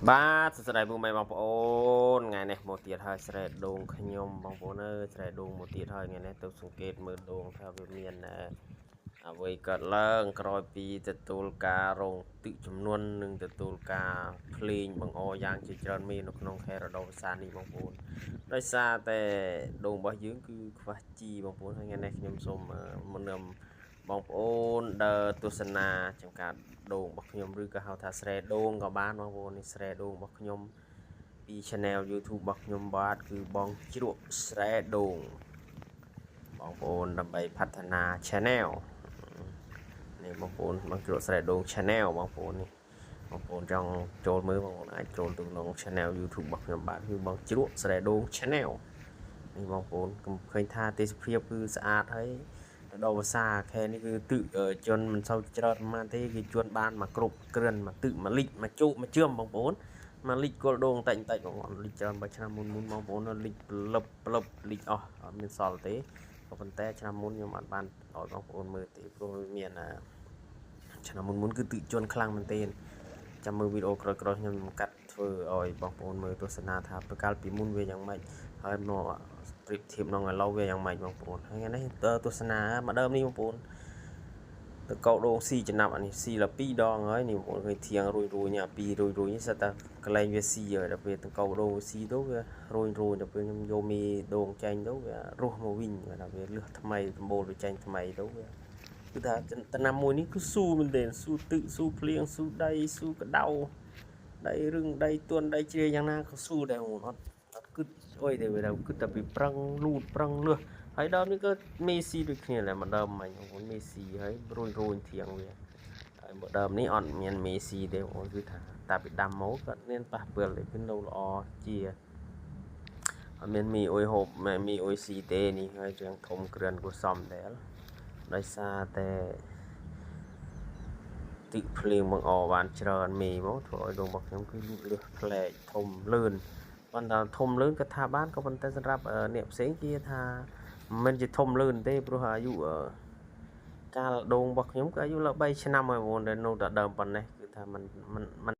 បាទសួស្តីពុកម៉ែបងប្អូនថ្ងៃនេះមកទៀតហើយស្រែដូងខ្ញុំបងប្អូនអើយស្រែដូងមកទៀតហើយថ្ងៃនេះទៅសង្កេតមើលដូងថាវាមានអ្វីកើតឡើងក្រោយពីទទួលការរងទឹកចំនួននិងទទួលការភ្លេងបង្អយ៉ាងជាច្រើនមេនៅក្នុងខេត្តរដូវវស្សានេះបងប្អូនដោយសារតែដូងរបស់យើងគឺខ្វះជីបងប្អូនហើយថ្ងៃនេះខ្ញុំសូមមុននឹងបងប្អូនដើរទស្សនាចំការដូងរបស់ខ្ញុំឬក៏ហៅថាស្រែដូងក៏បានបងប្អូននេះស្រែដូងរបស់ខ្ញុំពី Channel YouTube របស់ខ្ញុំបាទគឺបងជ្រក់ស្រែដូងបងប្អូនដើម្បីផាត់នា Channel នេះបងប្អូនបងជ្រក់ស្រែដូង Channel បងប្អូននេះបងប្អូនចង់ចូលមើលបងប្អូនអាចចូលទៅក្នុង Channel YouTube របស់ខ្ញុំបាទគឺបងជ្រក់ស្រែដូង Channel នេះបងប្អូនឃើញថាទេសភាពគឺស្អាតហើយដល់ភាសាខេនេះគឺទឹកជន់មិនសូវច្រើនប៉ុន្មានទេគេជន់បានមកគ្រប់គ្រិនមកទឹកមកលិចមកជោគមកជឿមបងប្អូនមកលិចគល់ដូងតិចតិចបងប្អូនលិចច្រើនបើឆ្នាំមុនបងប្អូនលិចប្លឹបលិចអស់អត់មានសល់ទេក៏ប៉ុន្តែឆ្នាំមុនខ្ញុំអត់បានឲ្យបងប្អូនមើលទេព្រោះមានឆ្នាំមុនគឺទឹកជន់ខ្លាំងមែនទែនចាំមើលវីដេអូក្រោយៗខ្ញុំកាត់ធ្វើឲ្យបងប្អូនមើលទស្សនាថាប្រកាលពីមុនវាយ៉ាងម៉េចហើយមកប្រៀបធៀបនឹងឥឡូវវាយ៉ាងម៉េចបងប្អូនហើយថ្ងៃនេះទស្សនាមកដើមនេះបងប្អូនទៅកោដូងស៊ីចំណាប់អានេះស៊ីละ2ដងហើយនេះបងប្អូនឃើញធៀងរួយញ៉ា2រួយនេះសិតតែកលែងវាស៊ីហើយដល់ពេលទៅកោដូងស៊ីទៅវារួយដល់ពេលខ្ញុំយកមីដូងចាញ់ទៅវារស់មកវិញដល់វាលឺថ្មីដំបូលវាចាញ់ថ្មីទៅវាគឺថាតំណាំមួយនេះគឺស៊ូមែនទេស៊ូទឹកស៊ូភ្លៀងស៊ូដីស៊ូកដៅដីរឹងដីទន់ដីជ្រេយ៉ាងណាក៏ស៊ូដែរបងអត់គិតអុយទេវាគិតតែពីប្រឹងលូតប្រឹងលឺហើយដើមនេះក៏មេស៊ីដូចគ្នាដែរមកដើមមិញបងប្អូនមេស៊ីហើយរួយធៀងវាហើយមកដើមនេះអត់មានមេស៊ីទេបងប្អូនគឺថាតាពីដាំមកក៏មានប៉ះពាល់តែគឺនៅល្អជាអត់មានមីអុយហូបមីអុយស៊ីទេនេះហើយជាងធំគ្រឿនគួសមដែរដោយសារតែទឹកភ្លៀងបង្អបានច្រើនមេមកធ្វើឲ្យដូងរបស់ខ្ញុំគឺលឺផ្លែកធំលឿនប៉ុន្តែធំលឿនក៏ថាបានក៏ប៉ុន្តែសម្រាប់អ្នកផ្សេងគេថាមិនជាធំលឿនទេព្រោះអាយុកាលដូងរបស់ខ្ញុំគឺអាយុលើ3ឆ្នាំហើយបងប្អូនដែលនៅតែដើមប៉ុណ្ណេះគឺថាมัน